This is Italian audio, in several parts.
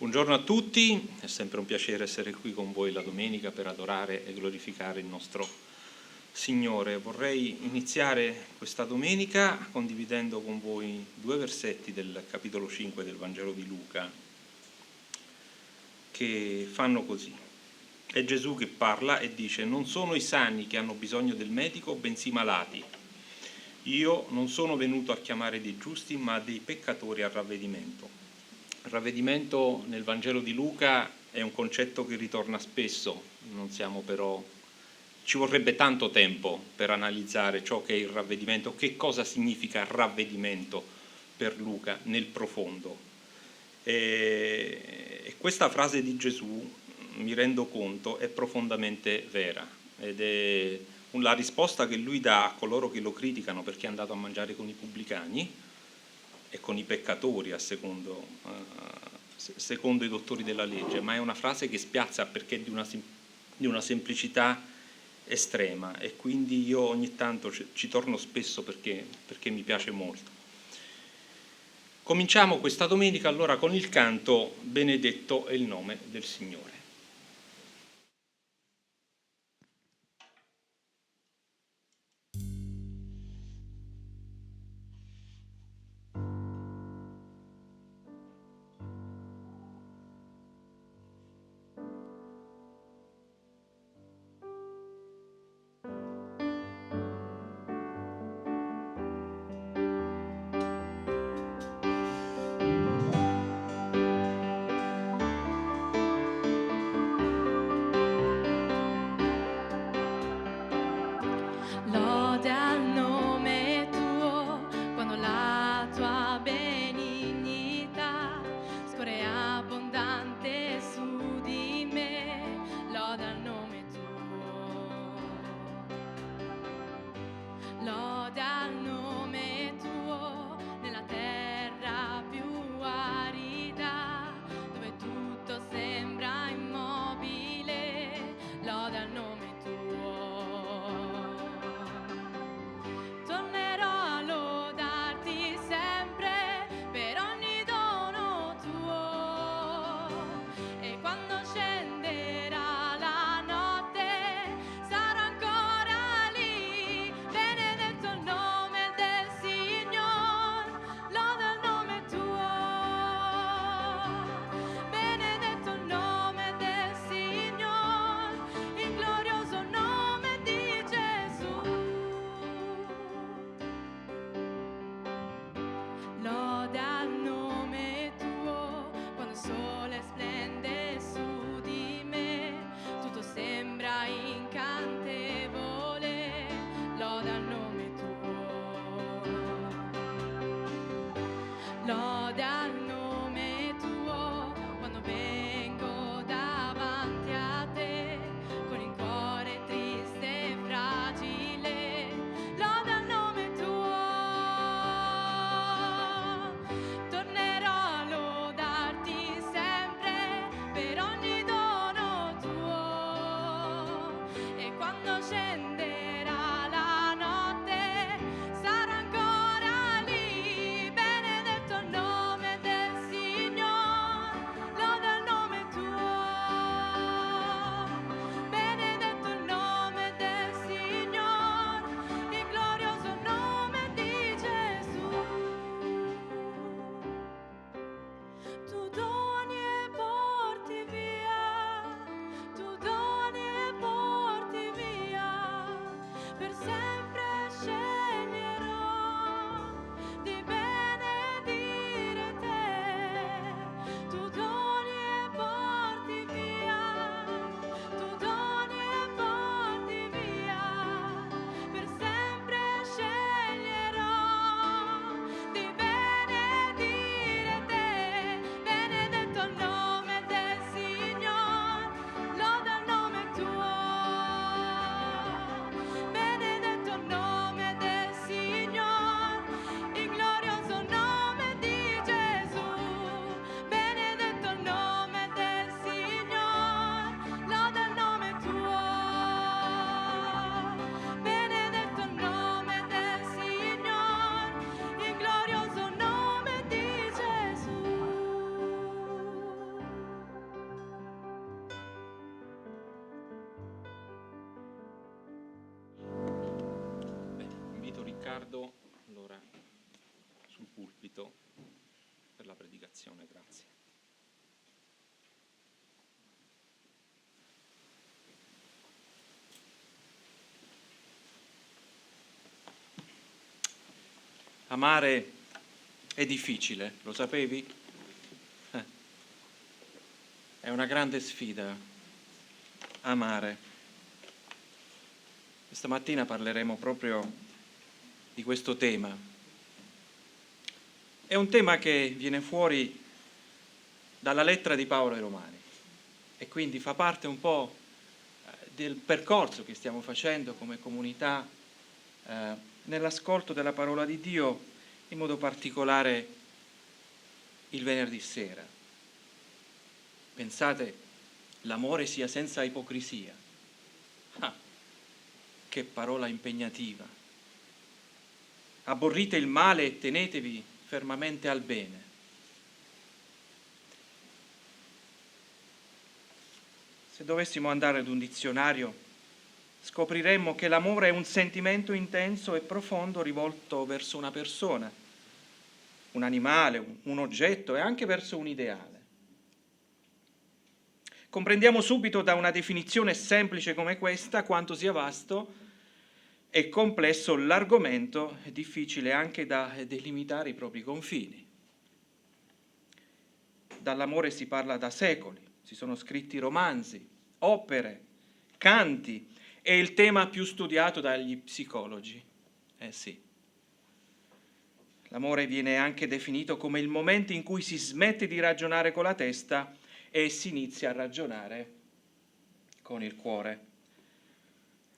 Buongiorno a tutti, è sempre un piacere essere qui con voi la domenica per adorare e glorificare il nostro Signore. Vorrei iniziare questa domenica condividendo con voi 2 versetti del capitolo 5 del Vangelo di Luca che fanno così. È Gesù che parla e dice: non sono i sani che hanno bisogno del medico, bensì i malati. Io non sono venuto a chiamare dei giusti, ma dei peccatori al ravvedimento. Il ravvedimento nel Vangelo di Luca è un concetto che ritorna spesso, ci vorrebbe tanto tempo per analizzare ciò che è il ravvedimento, che cosa significa ravvedimento per Luca nel profondo. E questa frase di Gesù, mi rendo conto, è profondamente vera ed è la risposta che lui dà a coloro che lo criticano perché è andato a mangiare con i pubblicani e con i peccatori, secondo i dottori della legge, ma è una frase che spiazza perché è di una semplicità estrema, e quindi io ogni tanto ci torno spesso perché mi piace molto. Cominciamo questa domenica allora con il canto Benedetto è il nome del Signore. Benedetto il nome del allora sul pulpito per la predicazione. Grazie. Amare è difficile, lo sapevi? È una grande sfida, amare. Questa mattina parleremo proprio di questo tema. È un tema che viene fuori dalla lettera di Paolo ai Romani e quindi fa parte un po' del percorso che stiamo facendo come comunità nell'ascolto della parola di Dio, in modo particolare il venerdì sera. Pensate, l'amore sia senza ipocrisia. Ah, che parola impegnativa. Abborrite il male e tenetevi fermamente al bene. Se dovessimo andare ad un dizionario, scopriremmo che l'amore è un sentimento intenso e profondo rivolto verso una persona, un animale, un oggetto e anche verso un ideale. Comprendiamo subito da una definizione semplice come questa quanto sia vasto e complesso l'argomento, è difficile anche da delimitare i propri confini. Dall'amore si parla da secoli, si sono scritti romanzi, opere, canti, è il tema più studiato dagli psicologi. Sì. L'amore viene anche definito come il momento in cui si smette di ragionare con la testa e si inizia a ragionare con il cuore.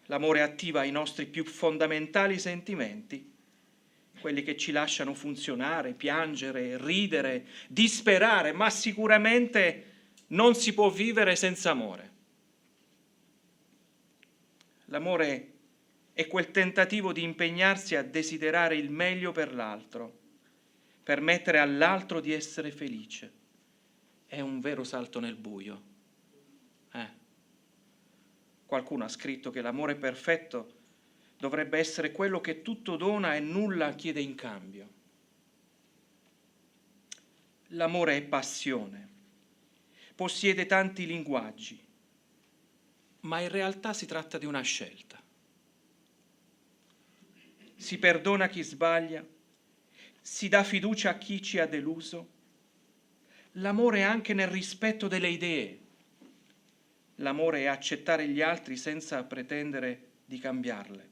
L'amore attiva i nostri più fondamentali sentimenti, quelli che ci lasciano funzionare, piangere, ridere, disperare, ma sicuramente non si può vivere senza amore. L'amore è quel tentativo di impegnarsi a desiderare il meglio per l'altro, permettere all'altro di essere felice. È un vero salto nel buio. Qualcuno ha scritto che l'amore perfetto dovrebbe essere quello che tutto dona e nulla chiede in cambio. L'amore è passione, possiede tanti linguaggi, ma in realtà si tratta di una scelta. Si perdona chi sbaglia, si dà fiducia a chi ci ha deluso. L'amore è anche nel rispetto delle idee. L'amore è accettare gli altri senza pretendere di cambiarle.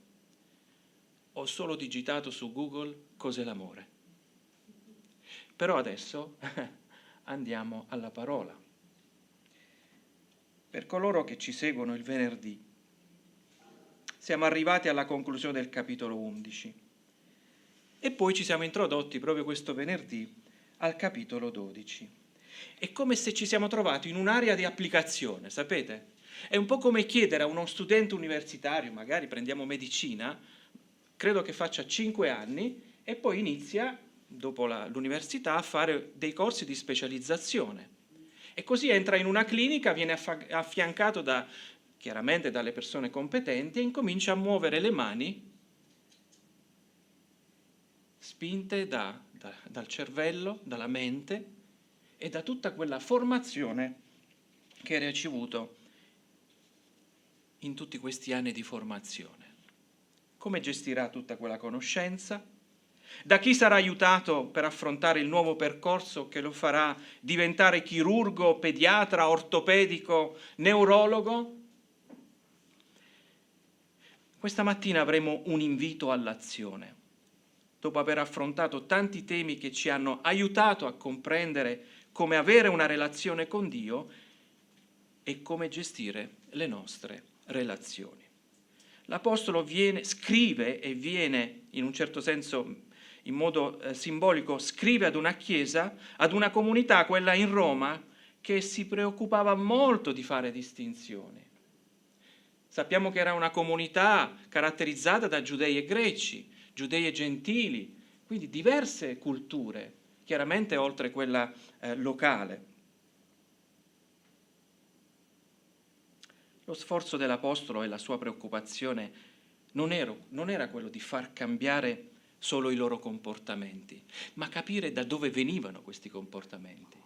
Ho solo digitato su Google cos'è l'amore. Però adesso andiamo alla parola. Per coloro che ci seguono il venerdì, siamo arrivati alla conclusione del capitolo 11 e poi ci siamo introdotti proprio questo venerdì al capitolo 12. È come se ci siamo trovati in un'area di applicazione, sapete? È un po' come chiedere a uno studente universitario, magari prendiamo medicina, credo che faccia 5 anni, e poi inizia, dopo l'università, a fare dei corsi di specializzazione. E così entra in una clinica, viene affiancato chiaramente dalle persone competenti e incomincia a muovere le mani, spinte dal cervello, dalla mente e da tutta quella formazione che ha ricevuto in tutti questi anni di formazione. Come gestirà tutta quella conoscenza? Da chi sarà aiutato per affrontare il nuovo percorso che lo farà diventare chirurgo, pediatra, ortopedico, neurologo? Questa mattina avremo un invito all'azione. Dopo aver affrontato tanti temi che ci hanno aiutato a comprendere come avere una relazione con Dio e come gestire le nostre relazioni. L'Apostolo scrive e viene, in un certo senso, in modo simbolico, scrive ad una chiesa, ad una comunità, quella in Roma, che si preoccupava molto di fare distinzioni. Sappiamo che era una comunità caratterizzata da giudei e greci, giudei e gentili, quindi diverse culture, chiaramente oltre quella locale. Lo sforzo dell'Apostolo e la sua preoccupazione non era quello di far cambiare solo i loro comportamenti, ma capire da dove venivano questi comportamenti.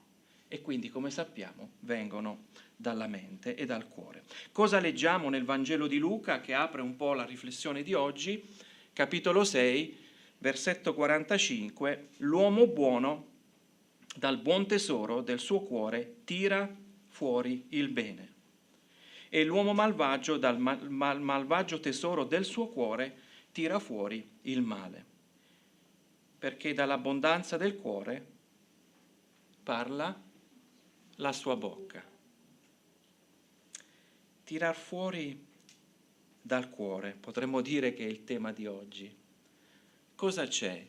E quindi, come sappiamo, vengono dalla mente e dal cuore. Cosa leggiamo nel Vangelo di Luca, che apre un po' la riflessione di oggi? Capitolo 6, versetto 45, l'uomo buono dal buon tesoro del suo cuore tira fuori il bene e l'uomo malvagio dal malvagio tesoro del suo cuore tira fuori il male, perché dall'abbondanza del cuore parla la sua bocca. Tirar fuori dal cuore, potremmo dire che è il tema di oggi. Cosa c'è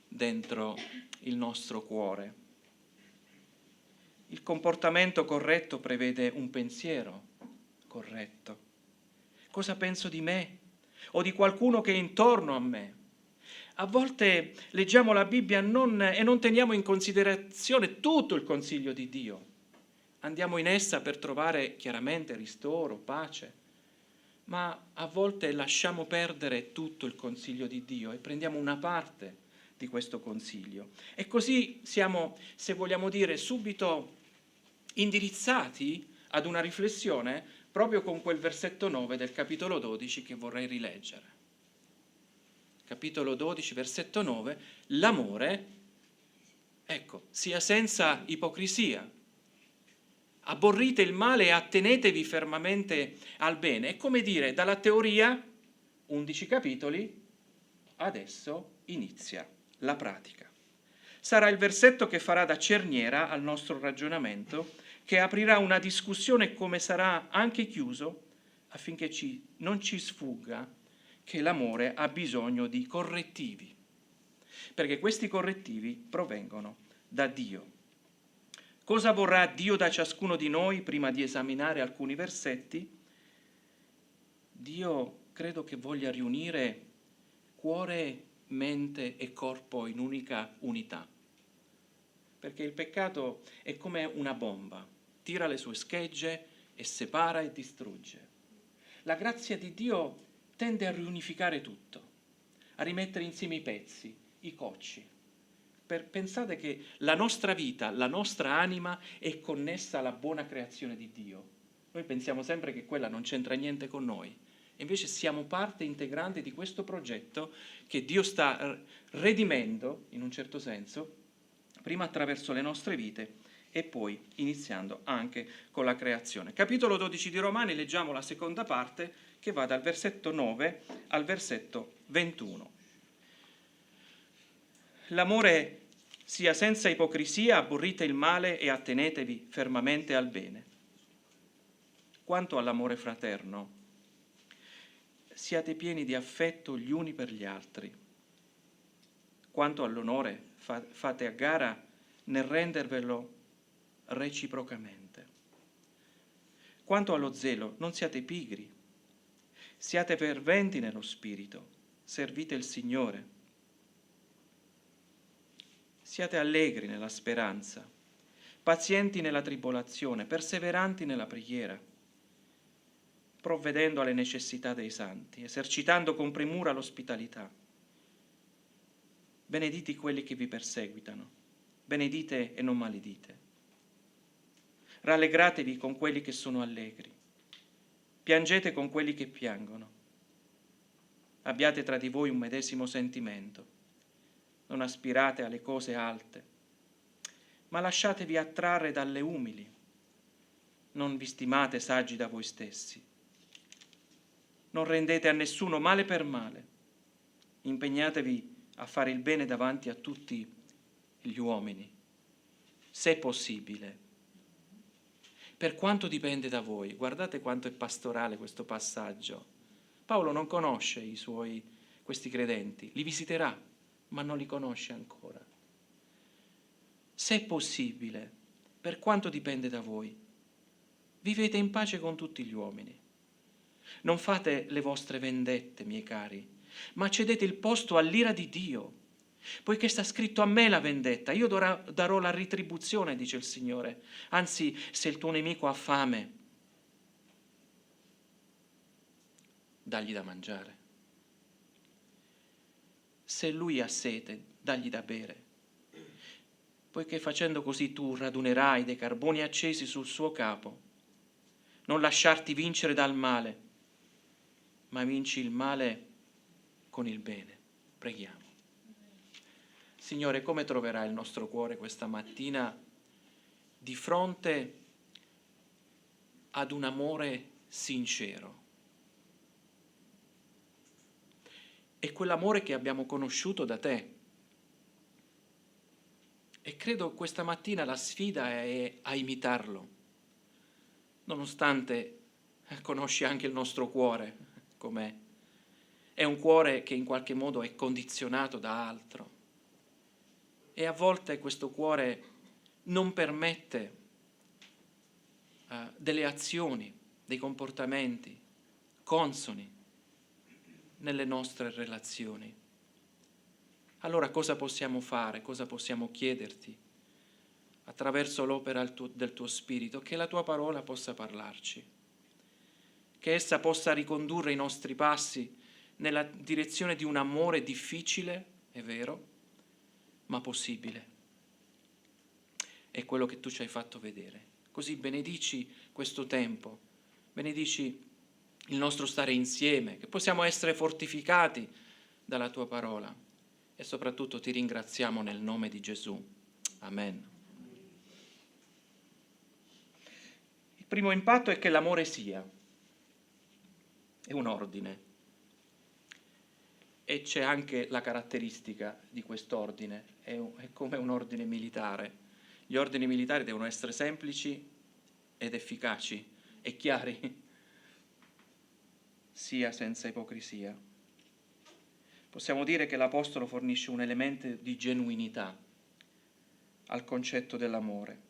dentro il nostro cuore? Il comportamento corretto prevede un pensiero corretto. Cosa penso di me o di qualcuno che è intorno a me? A volte leggiamo la Bibbia e non teniamo in considerazione tutto il consiglio di Dio. Andiamo in essa per trovare chiaramente ristoro, pace, ma a volte lasciamo perdere tutto il consiglio di Dio e prendiamo una parte di questo consiglio. E così siamo, se vogliamo dire, subito indirizzati ad una riflessione proprio con quel versetto 9 del capitolo 12 che vorrei rileggere. Capitolo 12, versetto 9, l'amore, ecco, sia senza ipocrisia. Abborrite il male e attenetevi fermamente al bene. È come dire, dalla teoria, 11 capitoli, adesso inizia la pratica. Sarà il versetto che farà da cerniera al nostro ragionamento, che aprirà una discussione come sarà anche chiuso, affinché non ci sfugga che l'amore ha bisogno di correttivi, perché questi correttivi provengono da Dio. Cosa vorrà Dio da ciascuno di noi prima di esaminare alcuni versetti? Dio credo che voglia riunire cuore, mente e corpo in unica unità, perché il peccato è come una bomba, tira le sue schegge e separa e distrugge. La grazia di Dio tende a riunificare tutto, a rimettere insieme i pezzi, i cocci. Pensate che la nostra vita, la nostra anima è connessa alla buona creazione di Dio. Noi pensiamo sempre che quella non c'entra niente con noi, invece siamo parte integrante di questo progetto che Dio sta redimendo, in un certo senso, prima attraverso le nostre vite e poi iniziando anche con la creazione. Capitolo 12 di Romani, leggiamo la seconda parte che va dal versetto 9 al versetto 21. L'amore sia senza ipocrisia, abborrite il male e attenetevi fermamente al bene. Quanto all'amore fraterno, siate pieni di affetto gli uni per gli altri. Quanto all'onore, fate a gara nel rendervelo reciprocamente. Quanto allo zelo, non siate pigri, siate ferventi nello spirito, servite il Signore. Siate allegri nella speranza, pazienti nella tribolazione, perseveranti nella preghiera, provvedendo alle necessità dei santi, esercitando con premura l'ospitalità. Benediti quelli che vi perseguitano, benedite e non maledite. Rallegratevi con quelli che sono allegri, piangete con quelli che piangono. Abbiate tra di voi un medesimo sentimento, non aspirate alle cose alte, ma lasciatevi attrarre dalle umili, non vi stimate saggi da voi stessi. Non rendete a nessuno male per male, impegnatevi a fare il bene davanti a tutti gli uomini, se possibile. Per quanto dipende da voi, guardate quanto è pastorale questo passaggio. Paolo non conosce questi credenti, li visiterà, ma non li conosce ancora. Se è possibile, per quanto dipende da voi, vivete in pace con tutti gli uomini. Non fate le vostre vendette, miei cari, ma cedete il posto all'ira di Dio, poiché sta scritto: a me la vendetta, io darò la retribuzione, dice il Signore. Anzi, se il tuo nemico ha fame, dagli da mangiare. Se lui ha sete, dagli da bere, poiché facendo così tu radunerai dei carboni accesi sul suo capo. Non lasciarti vincere dal male, ma vinci il male con il bene. Preghiamo. Signore, come troverà il nostro cuore questa mattina di fronte ad un amore sincero? È quell'amore che abbiamo conosciuto da te. E credo questa mattina la sfida è a imitarlo, nonostante conosci anche il nostro cuore com'è. È un cuore che in qualche modo è condizionato da altro. E a volte questo cuore non permette delle azioni, dei comportamenti consoni nelle nostre relazioni. Allora cosa possiamo fare? Cosa possiamo chiederti attraverso l'opera del tuo Spirito? Che la tua parola possa parlarci, che essa possa ricondurre i nostri passi nella direzione di un amore difficile, è vero, ma possibile. È quello che tu ci hai fatto vedere. Così benedici questo tempo, benedici il nostro stare insieme, che possiamo essere fortificati dalla tua parola. E soprattutto ti ringraziamo nel nome di Gesù. Amen. Il primo impatto è che l'amore sia. È un ordine. E c'è anche la caratteristica di quest'ordine. È come un ordine militare. Gli ordini militari devono essere semplici ed efficaci e chiari, sia senza ipocrisia. Possiamo dire che l'Apostolo fornisce un elemento di genuinità al concetto dell'amore.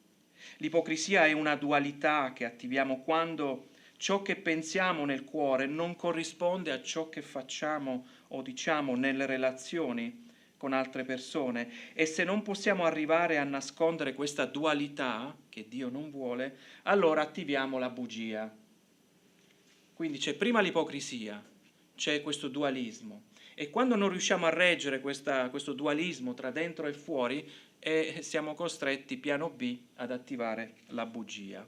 L'ipocrisia è una dualità che attiviamo quando ciò che pensiamo nel cuore non corrisponde a ciò che facciamo o diciamo nelle relazioni con altre persone. E se non possiamo arrivare a nascondere questa dualità, che Dio non vuole, allora attiviamo la bugia. Quindi c'è prima l'ipocrisia, c'è questo dualismo. E quando non riusciamo a reggere questo dualismo tra dentro e fuori, siamo costretti, piano B, ad attivare la bugia.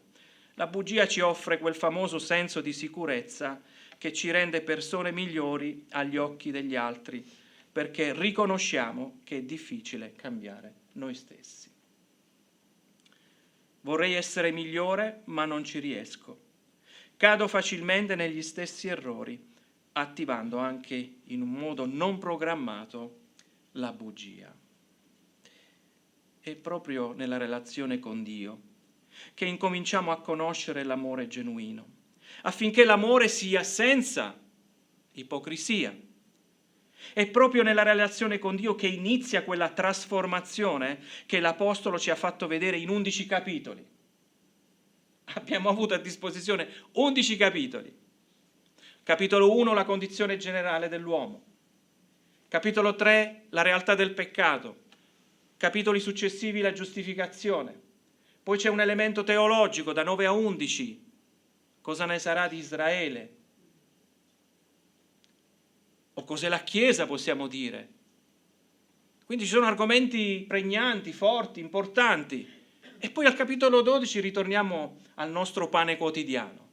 La bugia ci offre quel famoso senso di sicurezza che ci rende persone migliori agli occhi degli altri, perché riconosciamo che è difficile cambiare noi stessi. Vorrei essere migliore, ma non ci riesco. Cado facilmente negli stessi errori, attivando anche in un modo non programmato la bugia. È proprio nella relazione con Dio che incominciamo a conoscere l'amore genuino, affinché l'amore sia senza ipocrisia. È proprio nella relazione con Dio che inizia quella trasformazione che l'Apostolo ci ha fatto vedere in 11 capitoli. Abbiamo avuto a disposizione 11 capitoli. Capitolo 1, la condizione generale dell'uomo. Capitolo 3, la realtà del peccato. Capitoli successivi, la giustificazione. Poi c'è un elemento teologico da 9 a 11. Cosa ne sarà di Israele? O cos'è la Chiesa, possiamo dire. Quindi ci sono argomenti pregnanti, forti, importanti. E poi al capitolo 12 ritorniamo al nostro pane quotidiano.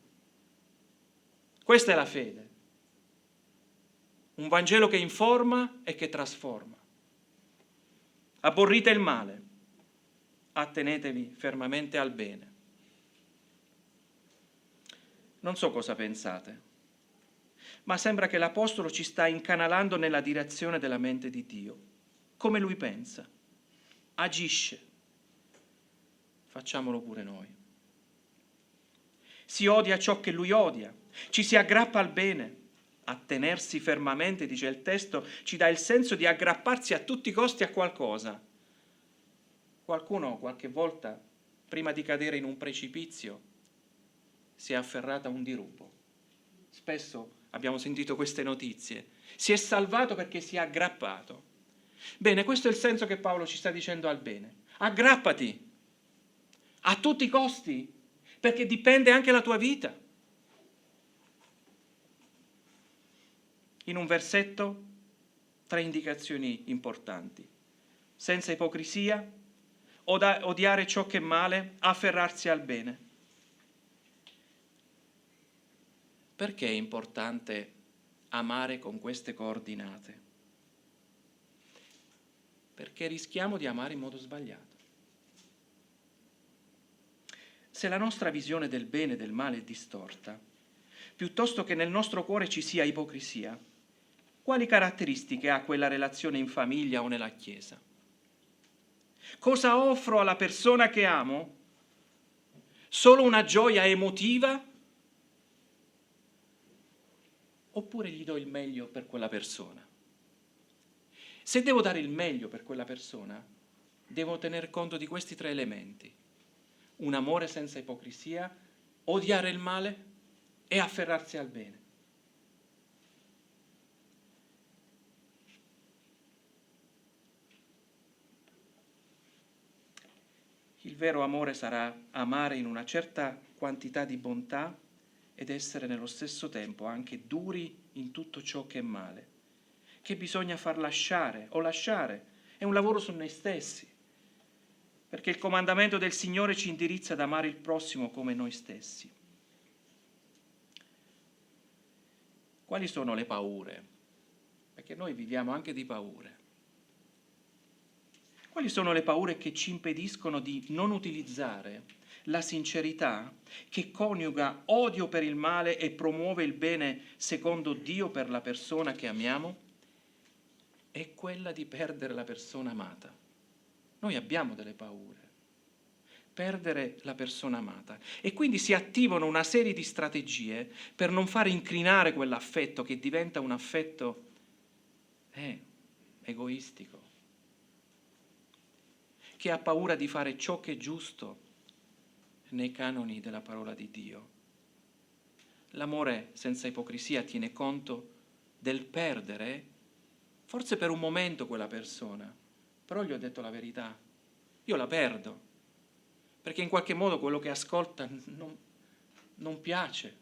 Questa è la fede. Un Vangelo che informa e che trasforma. Abborrite il male, attenetevi fermamente al bene. Non so cosa pensate, ma sembra che l'Apostolo ci sta incanalando nella direzione della mente di Dio. Come lui pensa, agisce. Facciamolo pure noi. Si odia ciò che lui odia, ci si aggrappa al bene. Attenersi fermamente, dice il testo, ci dà il senso di aggrapparsi a tutti i costi a qualcosa. Qualcuno qualche volta, prima di cadere in un precipizio, si è afferrato a un dirupo. Spesso abbiamo sentito queste notizie. Si è salvato perché si è aggrappato. Bene, questo è il senso che Paolo ci sta dicendo al bene. Aggrappati a tutti i costi, perché dipende anche la tua vita. In un versetto tre indicazioni importanti: senza ipocrisia, odiare ciò che è male, afferrarsi al bene. Perché è importante amare con queste coordinate? Perché rischiamo di amare in modo sbagliato. Se la nostra visione del bene e del male è distorta, piuttosto che nel nostro cuore ci sia ipocrisia, quali caratteristiche ha quella relazione in famiglia o nella Chiesa? Cosa offro alla persona che amo? Solo una gioia emotiva? Oppure gli do il meglio per quella persona? Se devo dare il meglio per quella persona, devo tener conto di questi tre elementi: un amore senza ipocrisia, odiare il male e afferrarsi al bene. Il vero amore sarà amare in una certa quantità di bontà ed essere nello stesso tempo anche duri in tutto ciò che è male, che bisogna far lasciare o lasciare. È un lavoro su noi stessi, perché il comandamento del Signore ci indirizza ad amare il prossimo come noi stessi. Quali sono le paure? Perché noi viviamo anche di paure. Quali sono le paure che ci impediscono di non utilizzare la sincerità che coniuga odio per il male e promuove il bene secondo Dio per la persona che amiamo? È quella di perdere la persona amata. Noi abbiamo delle paure. Perdere la persona amata. E quindi si attivano una serie di strategie per non far incrinare quell'affetto che diventa un affetto egoistico, che ha paura di fare ciò che è giusto nei canoni della parola di Dio. L'amore senza ipocrisia tiene conto del perdere, forse per un momento, quella persona, però gli ho detto la verità, io la perdo, perché in qualche modo quello che ascolta non piace.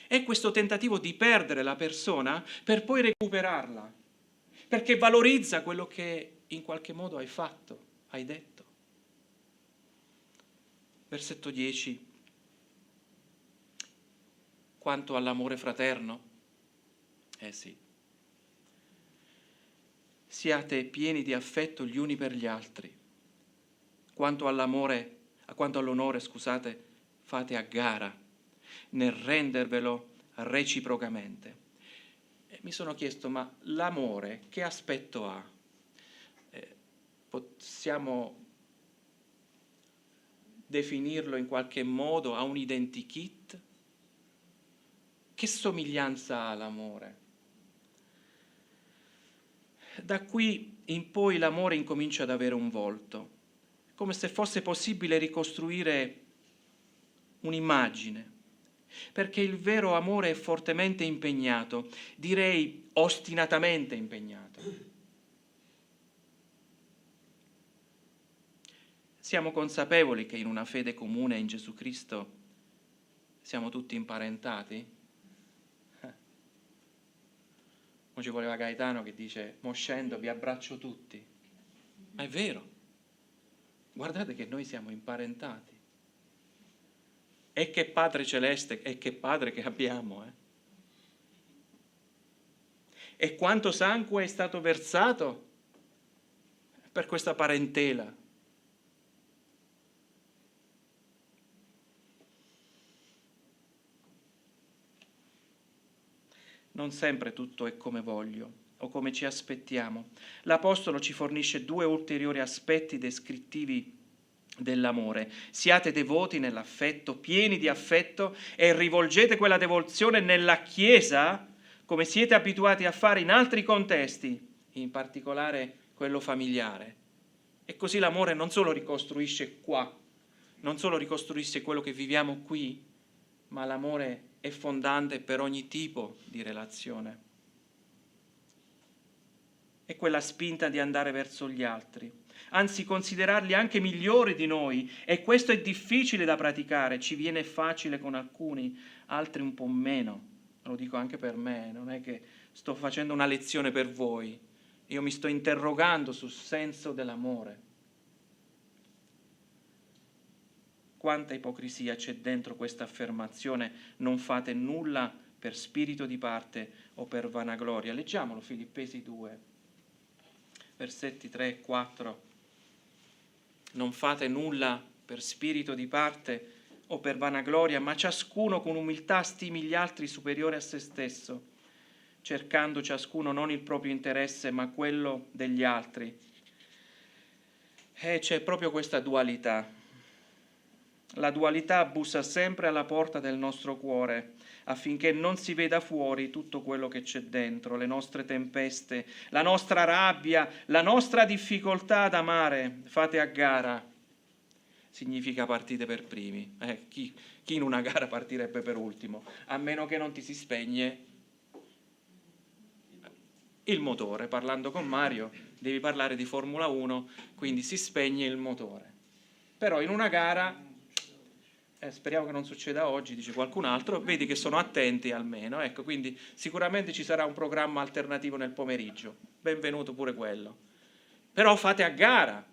È questo tentativo di perdere la persona per poi recuperarla, perché valorizza quello che in qualche modo hai fatto, hai detto. Versetto 10. Quanto all'amore fraterno, sì, siate pieni di affetto gli uni per gli altri. Quanto all'onore, fate a gara nel rendervelo reciprocamente. Mi sono chiesto, ma l'amore che aspetto ha? Possiamo definirlo in qualche modo? Ha un identikit? Che somiglianza ha l'amore? Da qui in poi l'amore incomincia ad avere un volto, come se fosse possibile ricostruire un'immagine, perché il vero amore è fortemente impegnato, direi ostinatamente impegnato. Siamo consapevoli che in una fede comune in Gesù Cristo siamo tutti imparentati? Non ci voleva Gaetano che dice: mo scendo, vi abbraccio tutti. Ma è vero, guardate che noi siamo imparentati. E che Padre celeste, e che Padre che abbiamo, E quanto sangue è stato versato per questa parentela. Non sempre tutto è come voglio o come ci aspettiamo. L'Apostolo ci fornisce due ulteriori aspetti descrittivi dell'amore. Siate devoti nell'affetto, pieni di affetto, e rivolgete quella devozione nella Chiesa come siete abituati a fare in altri contesti, in particolare quello familiare. E così l'amore non solo ricostruisce qua, non solo ricostruisce quello che viviamo qui, ma l'amore è fondante per ogni tipo di relazione. È quella spinta di andare verso gli altri, anzi considerarli anche migliori di noi, e questo è difficile da praticare, ci viene facile con alcuni, altri un po' meno. Lo dico anche per me, non è che sto facendo una lezione per voi, Io mi sto interrogando sul senso dell'amore. Quanta ipocrisia c'è dentro questa affermazione: non fate nulla per spirito di parte o per vanagloria. Leggiamolo, Filippesi 2, versetti 3 e 4. Non fate nulla per spirito di parte o per vanagloria, ma ciascuno con umiltà stimi gli altri superiori a se stesso, cercando ciascuno non il proprio interesse, ma quello degli altri. C'è proprio questa dualità. La dualità bussa sempre alla porta del nostro cuore, affinché non si veda fuori tutto quello che c'è dentro, le nostre tempeste, la nostra rabbia, la nostra difficoltà ad amare. Fate a gara. Significa partite per primi. Chi in una gara partirebbe per ultimo? A meno che non ti si spegne il motore. Parlando con Mario, devi parlare di Formula 1, quindi si spegne il motore. Però in una gara, speriamo che non succeda oggi, dice qualcun altro, vedi che sono attenti almeno. Ecco, quindi sicuramente ci sarà un programma alternativo nel pomeriggio. Benvenuto pure quello. Però fate a gara,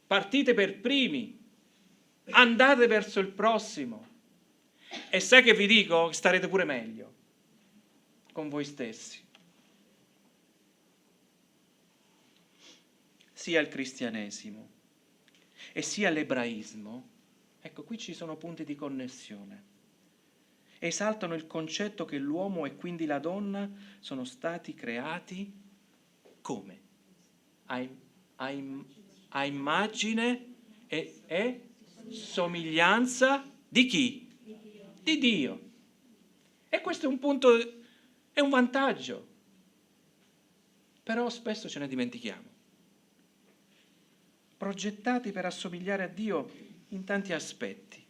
partite per primi. Andate verso il prossimo. E sai che vi dico? Starete pure meglio con voi stessi. Sia il cristianesimo e sia l'ebraismo, ecco, qui ci sono punti di connessione. Esaltano il concetto che l'uomo e quindi la donna sono stati creati come? A immagine e somiglianza di chi? Di Dio. E questo è un punto, è un vantaggio. Però spesso ce ne dimentichiamo. Progettati per assomigliare a Dio in tanti aspetti.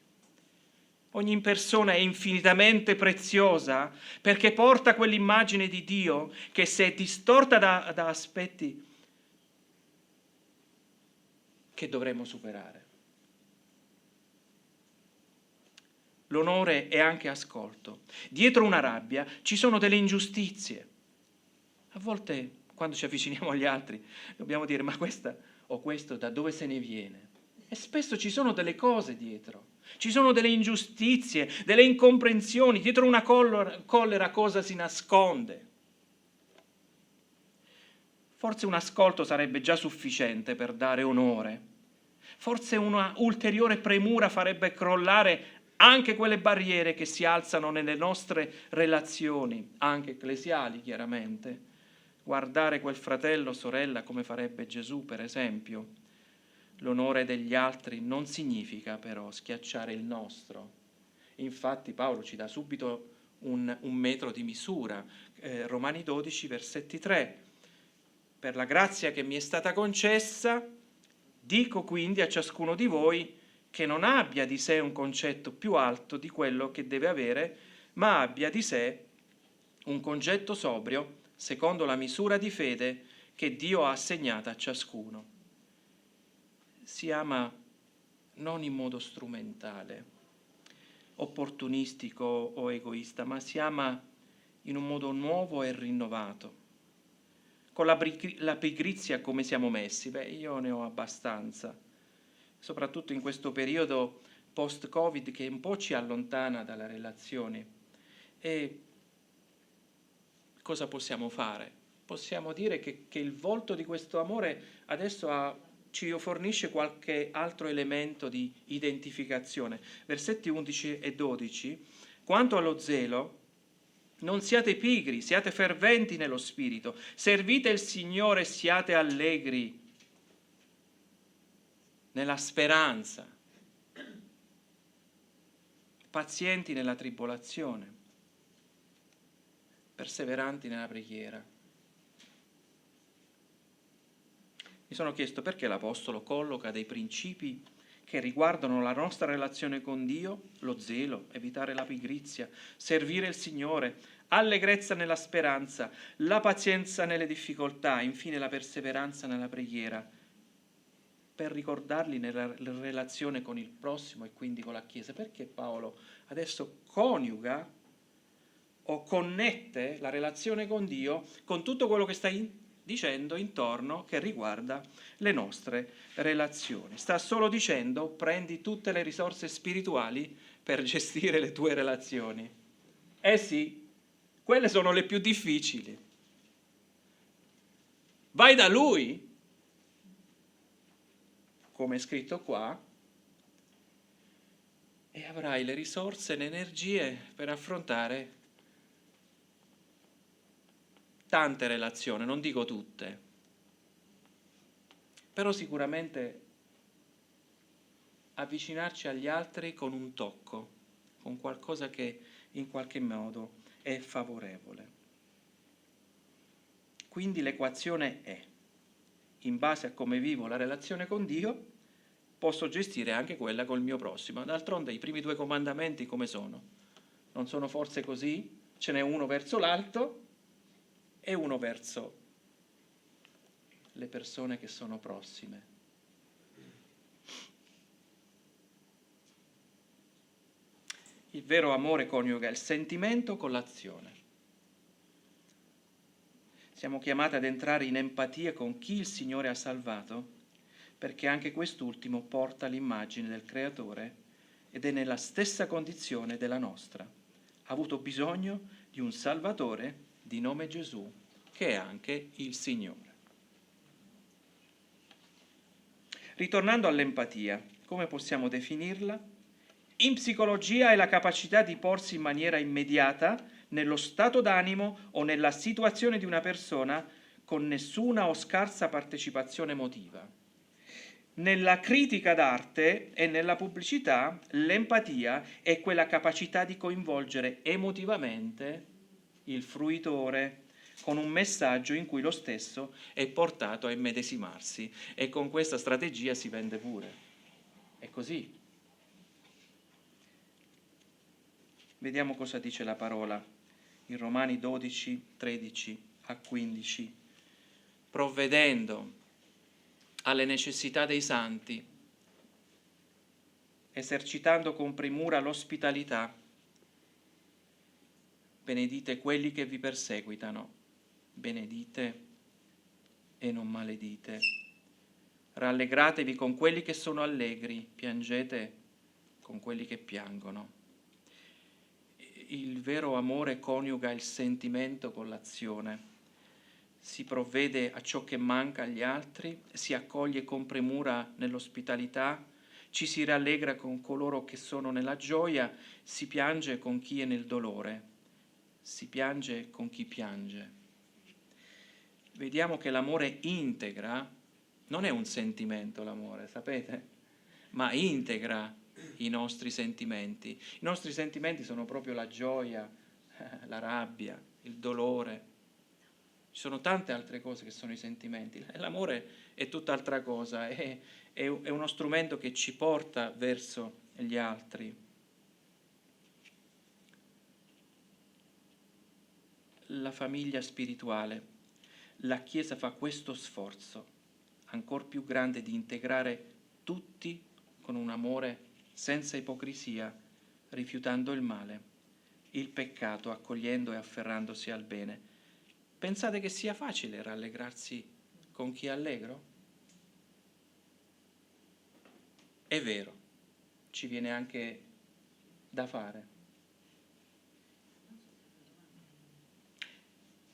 Ogni persona è infinitamente preziosa perché porta quell'immagine di Dio che, se è distorta da aspetti che dovremmo superare. L'onore è anche ascolto. Dietro una rabbia ci sono delle ingiustizie. A volte, quando ci avviciniamo agli altri, dobbiamo dire: ma questa o questo da dove se ne viene? E spesso ci sono delle cose dietro. Ci sono delle ingiustizie, delle incomprensioni. Dietro una collera cosa si nasconde? Forse un ascolto sarebbe già sufficiente per dare onore. Forse una ulteriore premura farebbe crollare anche quelle barriere che si alzano nelle nostre relazioni, anche ecclesiali chiaramente. Guardare quel fratello o sorella come farebbe Gesù, per esempio. L'onore degli altri non significa però schiacciare il nostro. Infatti Paolo ci dà subito un metro di misura. Romani 12, versetti 3. Per la grazia che mi è stata concessa, dico quindi a ciascuno di voi che non abbia di sé un concetto più alto di quello che deve avere, ma abbia di sé un concetto sobrio, secondo la misura di fede che Dio ha assegnata a ciascuno. Si ama non in modo strumentale, opportunistico o egoista, ma si ama in un modo nuovo e rinnovato. Con la pigrizia come siamo messi? Io ne ho abbastanza, soprattutto in questo periodo post-Covid che un po' ci allontana dalle relazioni. E cosa possiamo fare? Possiamo dire che il volto di questo amore adesso ci fornisce qualche altro elemento di identificazione. Versetti 11 e 12. Quanto allo zelo, non siate pigri, siate ferventi nello spirito, servite il Signore, siate allegri nella speranza, pazienti nella tribolazione, perseveranti nella preghiera. Mi sono chiesto perché l'Apostolo colloca dei principi che riguardano la nostra relazione con Dio: lo zelo, evitare la pigrizia, servire il Signore, allegrezza nella speranza, la pazienza nelle difficoltà, infine la perseveranza nella preghiera, per ricordarli nella relazione con il prossimo e quindi con la Chiesa. Perché Paolo adesso coniuga o connette la relazione con Dio con tutto quello che sta dicendo intorno che riguarda le nostre relazioni. Sta solo dicendo prendi tutte le risorse spirituali per gestire le tue relazioni. Eh sì, quelle sono le più difficili. Vai da Lui, come è scritto qua, e avrai le risorse e le energie per affrontare tante relazioni, non dico tutte, però sicuramente avvicinarci agli altri con un tocco, con qualcosa che in qualche modo è favorevole. Quindi l'equazione è, in base a come vivo la relazione con Dio, posso gestire anche quella col mio prossimo. D'altronde i primi 2 comandamenti come sono? Non sono forse così? Ce n'è uno verso l'alto e uno verso le persone che sono prossime. Il vero amore coniuga il sentimento con l'azione. Siamo chiamati ad entrare in empatia con chi il Signore ha salvato, perché anche quest'ultimo porta l'immagine del Creatore ed è nella stessa condizione della nostra. Ha avuto bisogno di un Salvatore di nome Gesù, che è anche il Signore. Ritornando all'empatia, come possiamo definirla? In psicologia è la capacità di porsi in maniera immediata nello stato d'animo o nella situazione di una persona con nessuna o scarsa partecipazione emotiva. Nella critica d'arte e nella pubblicità l'empatia è quella capacità di coinvolgere emotivamente il fruitore con un messaggio in cui lo stesso è portato a immedesimarsi, e con questa strategia si vende pure. È così. Vediamo cosa dice la parola in Romani 12, 13 a 15. Provvedendo alle necessità dei santi, esercitando con premura l'ospitalità, benedite quelli che vi perseguitano, benedite e non maledite. Rallegratevi con quelli che sono allegri, piangete con quelli che piangono. Il vero amore coniuga il sentimento con l'azione. Si provvede a ciò che manca agli altri, si accoglie con premura nell'ospitalità, ci si rallegra con coloro che sono nella gioia, si piange con chi è nel dolore, si piange con chi piange. Vediamo che l'amore integra, non è un sentimento l'amore, sapete? Ma integra i nostri sentimenti. I nostri sentimenti sono proprio la gioia, la rabbia, il dolore. Ci sono tante altre cose che sono i sentimenti. L'amore è tutt'altra cosa, è uno strumento che ci porta verso gli altri. La famiglia spirituale. La Chiesa fa questo sforzo ancor più grande di integrare tutti con un amore senza ipocrisia, rifiutando il male, il peccato, accogliendo e afferrandosi al bene. Pensate che sia facile rallegrarsi con chi è allegro? È vero, ci viene anche da fare.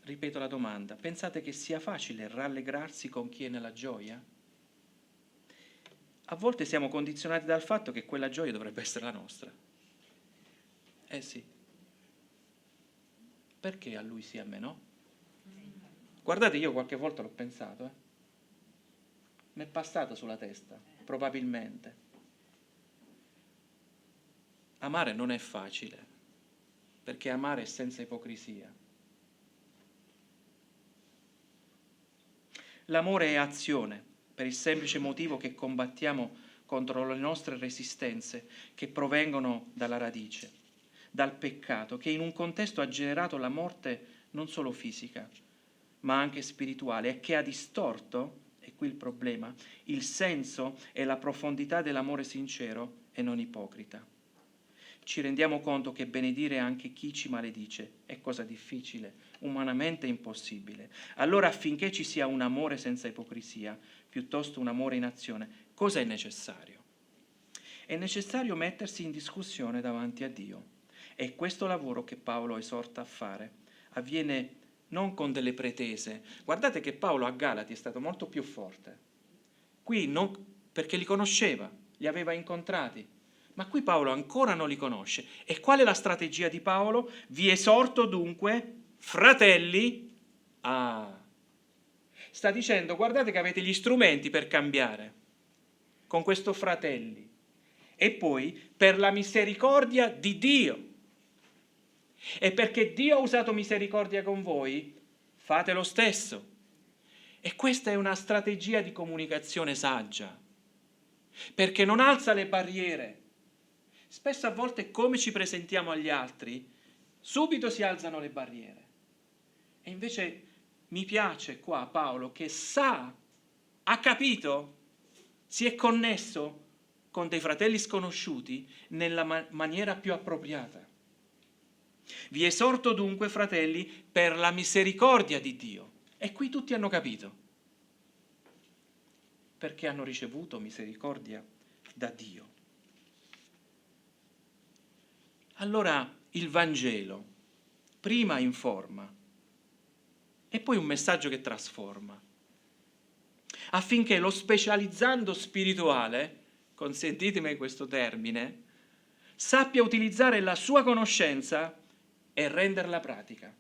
Ripeto la domanda, pensate che sia facile rallegrarsi con chi è nella gioia? A volte siamo condizionati dal fatto che quella gioia dovrebbe essere la nostra. Eh sì. Perché a lui sì, a me no? Guardate, io qualche volta l'ho pensato, mi è passato sulla testa, probabilmente. Amare non è facile, perché amare è senza ipocrisia. L'amore è azione, per il semplice motivo che combattiamo contro le nostre resistenze che provengono dalla radice, dal peccato, che in un contesto ha generato la morte non solo fisica, ma anche spirituale, e che ha distorto, e qui il problema, il senso e la profondità dell'amore sincero e non ipocrita. ci rendiamo conto che benedire anche chi ci maledice è cosa difficile, umanamente impossibile. Allora, affinché ci sia un amore senza ipocrisia, piuttosto un amore in azione, cosa è necessario? È necessario mettersi in discussione davanti a Dio. E questo lavoro che Paolo esorta a fare avviene non con delle pretese. Guardate che Paolo a Galati è stato molto più forte. Qui non, perché li conosceva, li aveva incontrati. Ma qui Paolo ancora non li conosce. E qual è la strategia di Paolo? Vi esorto dunque, fratelli, sta dicendo, guardate che avete gli strumenti per cambiare. Con questo fratelli. E poi, per la misericordia di Dio. E perché Dio ha usato misericordia con voi, fate lo stesso. E questa è una strategia di comunicazione saggia. Perché non alza le barriere. Spesso a volte come ci presentiamo agli altri, subito si alzano le barriere. E invece mi piace qua Paolo che ha capito, si è connesso con dei fratelli sconosciuti nella maniera più appropriata. Vi esorto dunque, fratelli, per la misericordia di Dio. E qui tutti hanno capito. Perché hanno ricevuto misericordia da Dio. Allora il Vangelo prima informa e poi un messaggio che trasforma, affinché lo specializzando spirituale, consentitemi questo termine, sappia utilizzare la sua conoscenza e renderla pratica.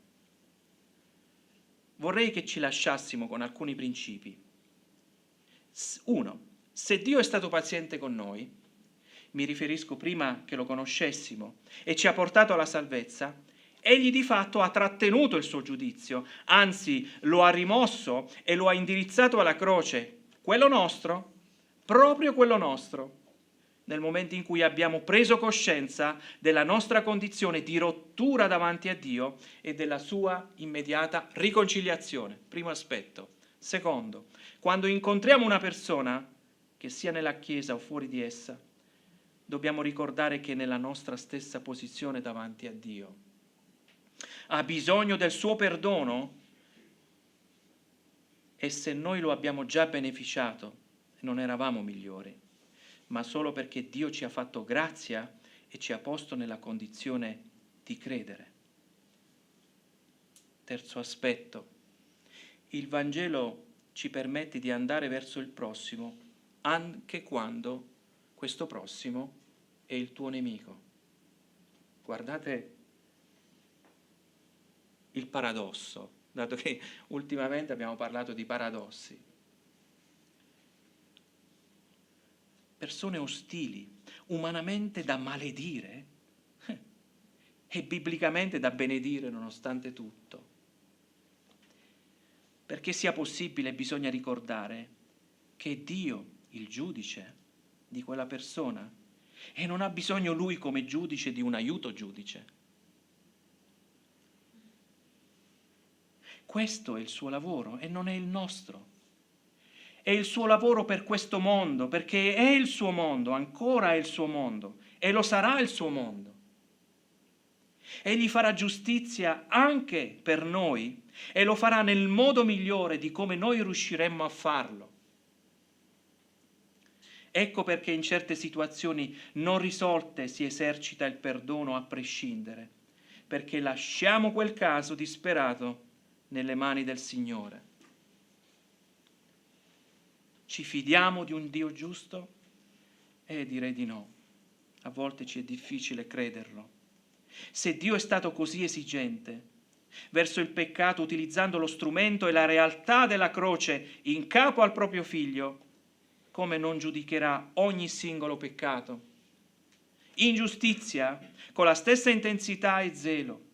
Vorrei che ci lasciassimo con alcuni principi. 1. Se Dio è stato paziente con noi, mi riferisco prima che lo conoscessimo e ci ha portato alla salvezza, egli di fatto ha trattenuto il suo giudizio, anzi lo ha rimosso e lo ha indirizzato alla croce, quello nostro, proprio quello nostro, nel momento in cui abbiamo preso coscienza della nostra condizione di rottura davanti a Dio e della sua immediata riconciliazione. Primo aspetto. Secondo, quando incontriamo una persona, che sia nella Chiesa o fuori di essa, dobbiamo ricordare che è nella nostra stessa posizione davanti a Dio. Ha bisogno del suo perdono e se noi lo abbiamo già beneficiato, non eravamo migliori, ma solo perché Dio ci ha fatto grazia e ci ha posto nella condizione di credere. Terzo aspetto, il Vangelo ci permette di andare verso il prossimo anche quando questo prossimo è il tuo nemico. Guardate il paradosso, dato che ultimamente abbiamo parlato di paradossi. Persone ostili, umanamente da maledire e biblicamente da benedire nonostante tutto. Perché sia possibile bisogna ricordare che Dio, il giudice di quella persona, e non ha bisogno lui come giudice di un aiuto giudice. Questo è il suo lavoro e non è il nostro. È il suo lavoro per questo mondo, perché è il suo mondo, ancora è il suo mondo, e lo sarà il suo mondo. Egli farà giustizia anche per noi e lo farà nel modo migliore di come noi riusciremmo a farlo. Ecco perché in certe situazioni non risolte si esercita il perdono a prescindere, perché lasciamo quel caso disperato nelle mani del Signore. Ci fidiamo di un Dio giusto? Direi di no. A volte ci è difficile crederlo. Se Dio è stato così esigente verso il peccato utilizzando lo strumento e la realtà della croce in capo al proprio figlio, come non giudicherà ogni singolo peccato? Ingiustizia con la stessa intensità e zelo.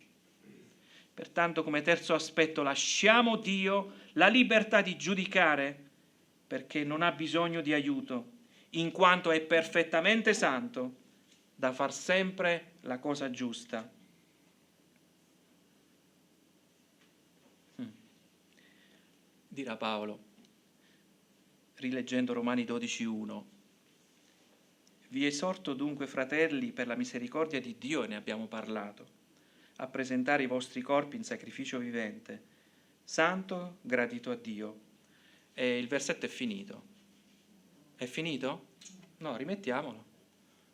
Pertanto, come terzo aspetto, lasciamo Dio la libertà di giudicare perché non ha bisogno di aiuto, in quanto è perfettamente santo da far sempre la cosa giusta. Dirà Paolo, rileggendo Romani 12:1, Vi esorto dunque, fratelli, per la misericordia di Dio, e ne abbiamo parlato, a presentare i vostri corpi in sacrificio vivente, santo, gradito a Dio. E il versetto è finito. È finito? No, rimettiamolo.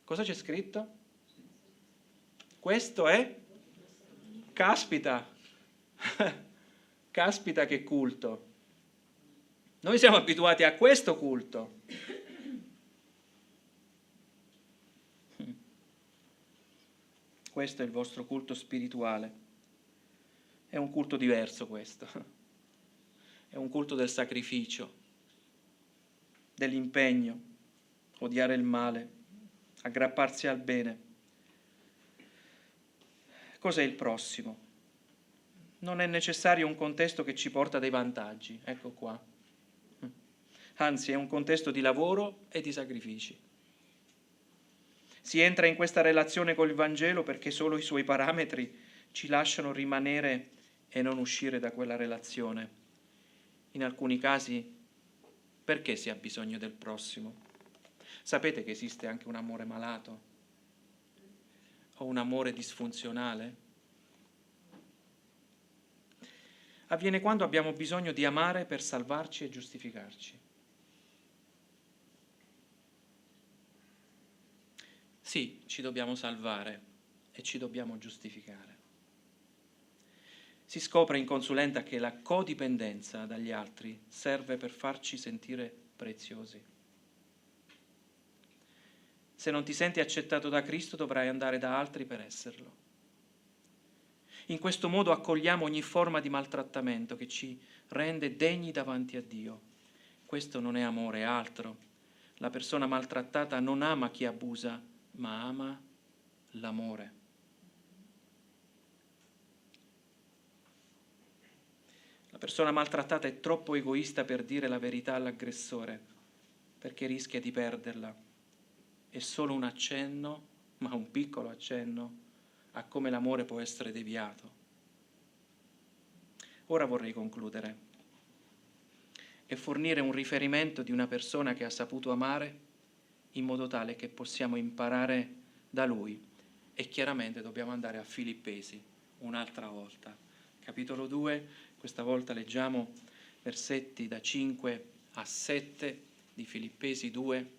Cosa c'è scritto? Questo è? Caspita! Caspita che culto! Noi siamo abituati a questo culto. Questo è il vostro culto spirituale. È un culto diverso questo. È un culto del sacrificio, dell'impegno, odiare il male, aggrapparsi al bene. Cos'è il prossimo? Non è necessario un contesto che ci porta dei vantaggi, ecco qua. Anzi, è un contesto di lavoro e di sacrifici. Si entra in questa relazione col Vangelo perché solo i suoi parametri ci lasciano rimanere e non uscire da quella relazione. In alcuni casi, perché si ha bisogno del prossimo? Sapete che esiste anche un amore malato? O un amore disfunzionale? Avviene quando abbiamo bisogno di amare per salvarci e giustificarci. Sì, ci dobbiamo salvare e ci dobbiamo giustificare. Si scopre in consulenza che la codipendenza dagli altri serve per farci sentire preziosi. Se non ti senti accettato da Cristo, dovrai andare da altri per esserlo. In questo modo accogliamo ogni forma di maltrattamento che ci rende degni davanti a Dio. Questo non è amore, è altro. La persona maltrattata non ama chi abusa, ma ama l'amore. La persona maltrattata è troppo egoista per dire la verità all'aggressore, perché rischia di perderla. È solo un accenno, ma un piccolo accenno, a come l'amore può essere deviato. Ora vorrei concludere e fornire un riferimento di una persona che ha saputo amare in modo tale che possiamo imparare da lui. E chiaramente dobbiamo andare a Filippesi un'altra volta. Capitolo 2, questa volta leggiamo versetti da 5 a 7 di Filippesi 2.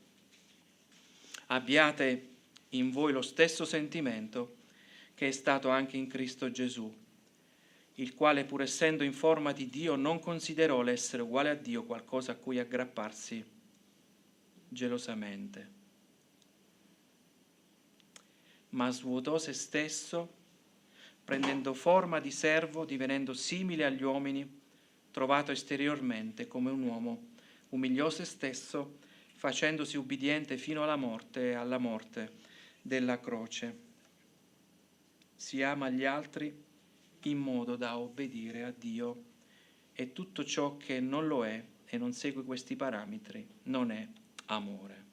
Abbiate in voi lo stesso sentimento che è stato anche in Cristo Gesù, il quale, pur essendo in forma di Dio, non considerò l'essere uguale a Dio qualcosa a cui aggrapparsi gelosamente, ma svuotò se stesso, prendendo forma di servo, divenendo simile agli uomini, trovato esteriormente come un uomo, umiliò se stesso, facendosi ubbidiente fino alla morte e alla morte della croce. Si ama gli altri in modo da obbedire a Dio, e tutto ciò che non lo è e non segue questi parametri non è amore.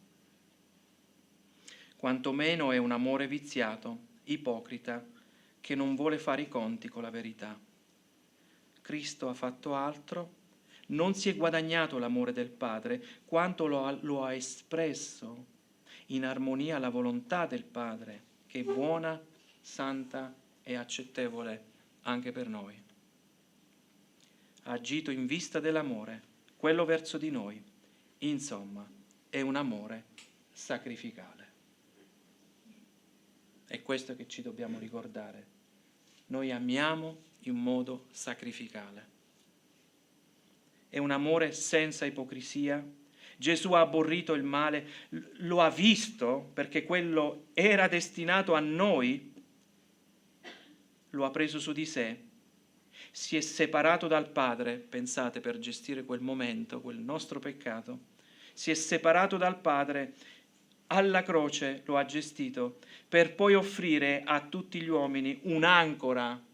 Quantomeno è un amore viziato, ipocrita, che non vuole fare i conti con la verità. Cristo ha fatto altro, non si è guadagnato l'amore del Padre, quanto lo ha espresso in armonia alla volontà del Padre, che è buona, santa e accettevole anche per noi. Ha agito in vista dell'amore, quello verso di noi. Insomma, è un amore sacrificale. È questo che ci dobbiamo ricordare. Noi amiamo in modo sacrificale. È un amore senza ipocrisia. Gesù ha aborrito il male, lo ha visto perché quello era destinato a noi, lo ha preso su di sé, si è separato dal Padre, pensate, per gestire quel momento, quel nostro peccato, si è separato dal Padre, alla croce lo ha gestito, per poi offrire a tutti gli uomini un'ancora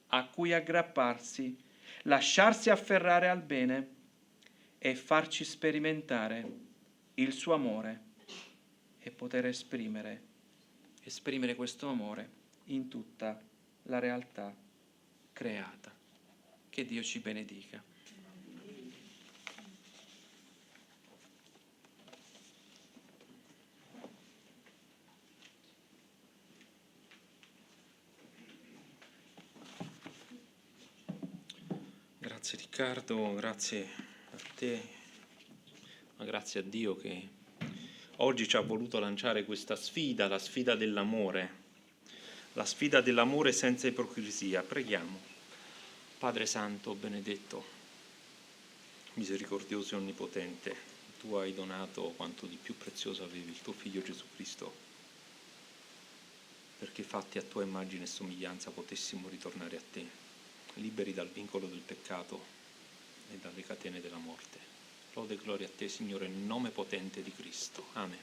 a cui aggrapparsi, lasciarsi afferrare al bene e farci sperimentare il suo amore e poter esprimere questo amore in tutta la realtà creata. Che Dio ci benedica. Grazie Riccardo, grazie a te, ma grazie a Dio che oggi ci ha voluto lanciare questa sfida, la sfida dell'amore senza ipocrisia. Preghiamo. Padre Santo, benedetto, misericordioso e onnipotente, tu hai donato quanto di più prezioso avevi, il tuo Figlio Gesù Cristo, perché fatti a tua immagine e somiglianza potessimo ritornare a te, liberi dal vincolo del peccato e dalle catene della morte. Lode e gloria a te, Signore, nel nome potente di Cristo. Amen.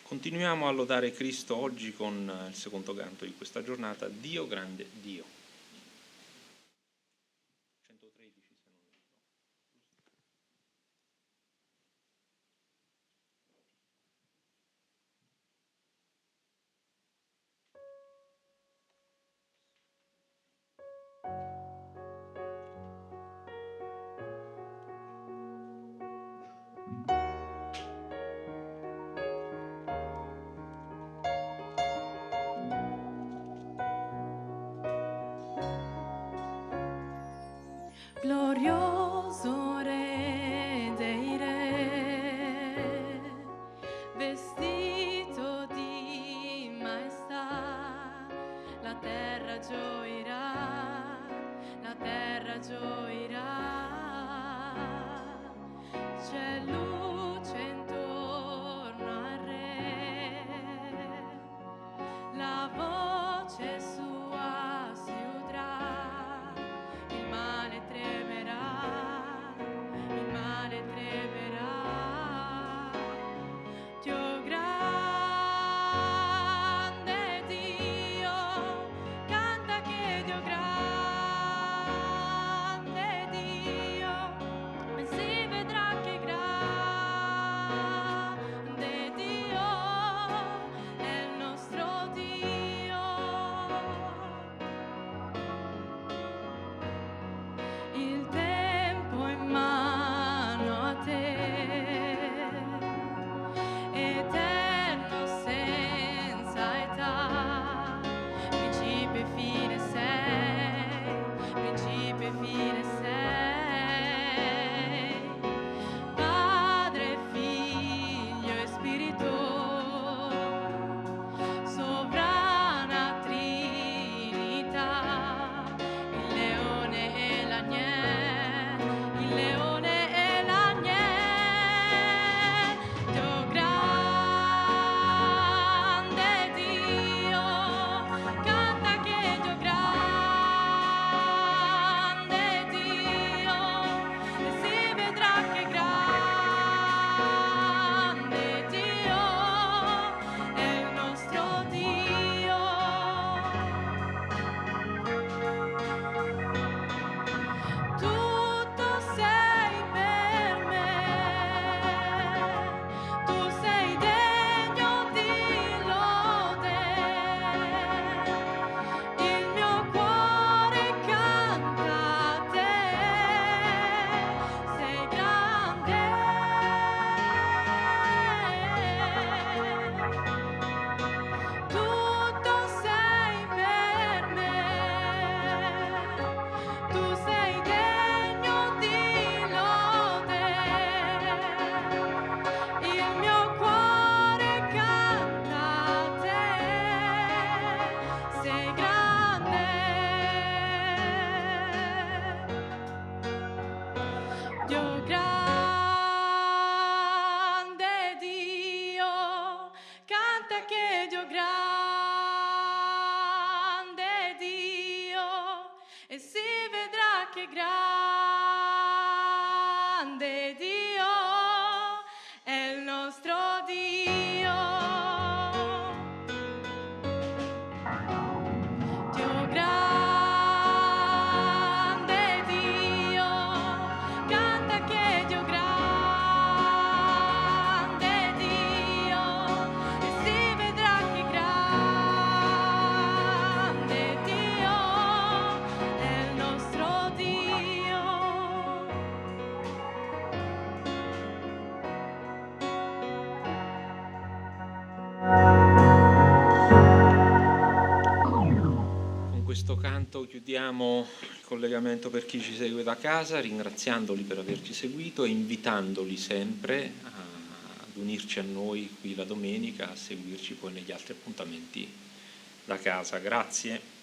Continuiamo a lodare Cristo oggi con il secondo canto di questa giornata, Dio grande Dio. 113 se non erro. Glorioso Re dei Re, vestito di maestà, la terra gioirà, la terra gioirà. C'è luce intorno al Re, la voce sua si udrà, il male tremerà, il male tremerà. Dio grande Dio, canta che Dio grande Dio, e si vedrà che grande Dio è il nostro Dio. Il tempo è in mano a te, eterno senza età, principio e fine sei, principio e fine sei, Padre, Figlio e Spirito, sovrana Trinità, il leone e l'agnello, il leone e l'agnello. Dio grande Dio, canta che Dio grande Dio, e si vedrà che grande Dio è il nostro Dio. Tutto sei per me, tu sei degno di lode, il mio cuore canta a te, sei grande. Tutto sei per me, tu sei degno di lode, il mio cuore canta a te, sei grande. Dio grande Dio, canta che Dio grande Dio, e si vedrà che grande Dio è il nostro Dio. Dio grande Dio, canta che Dio grande Dio, e si vedrà che questo canto chiudiamo il collegamento per chi ci segue da casa, ringraziandoli per averci seguito e invitandoli sempre ad unirci a noi qui la domenica, a seguirci poi negli altri appuntamenti da casa. Grazie.